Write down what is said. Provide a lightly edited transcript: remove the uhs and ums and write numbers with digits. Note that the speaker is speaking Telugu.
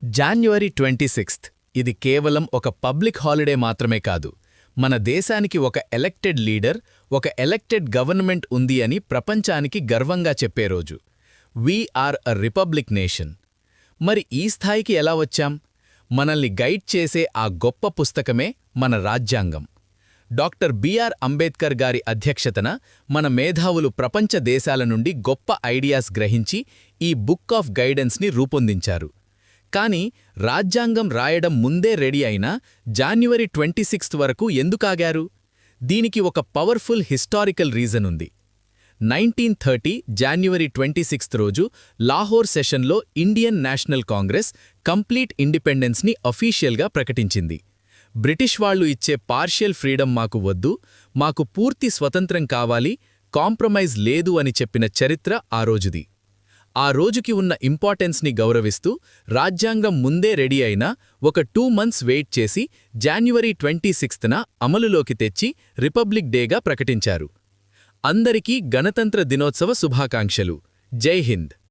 జాన్యువరి 26 ఇది కేవలం ఒక పబ్లిక్ హాలిడే మాత్రమే కాదు, మన దేశానికి ఒక ఎలక్టెడ్ లీడర్, ఒక ఎలక్టెడ్ గవర్నమెంట్ ఉంది అని ప్రపంచానికి గర్వంగా చెప్పే రోజు. We are a republic nation. మరి ఈ స్థాయికి ఎలా వచ్చాం? మనల్ని గైడ్ చేసే ఆ గొప్ప పుస్తకమే మన రాజ్యాంగం. డాక్టర్ బిఆర్ అంబేద్కర్ గారి అధ్యక్షతన మన మేధావులు ప్రపంచ దేశాల నుండి గొప్ప ఐడియాస్ గ్రహించి ఈ బుక్ ఆఫ్ గైడెన్స్ని రూపొందించారు. కానీ రాజ్యాంగం రాయడం ముందే రెడీ అయినా జాన్యువరి 26 వరకు ఎందుకాగారు? దీనికి ఒక పవర్ఫుల్ హిస్టారికల్ రీజన్ ఉంది. 1930 జాన్యువరి 26 రోజు లాహోర్ సెషన్లో ఇండియన్ నేషనల్ కాంగ్రెస్ కంప్లీట్ ఇండిపెండెన్స్ని అఫీషియల్గా ప్రకటించింది. బ్రిటిష్ వాళ్లు ఇచ్చే పార్షియల్ ఫ్రీడమ్ మాకు వద్దు, మాకు పూర్తి స్వతంత్రం కావాలి, కాంప్రమైజ్ లేదు అని చెప్పిన చరిత్ర ఆ రోజుది. ఆ రోజుకి ఉన్న ఇంపార్టెన్స్ని గౌరవిస్తూ రాజ్యాంగం ముందే రెడీ అయినా ఒక 2 months వెయిట్ చేసి జాన్యువరి 26న అమలులోకి తెచ్చి రిపబ్లిక్ డేగా ప్రకటించారు. అందరికీ గణతంత్ర దినోత్సవ శుభాకాంక్షలు. జై హింద్.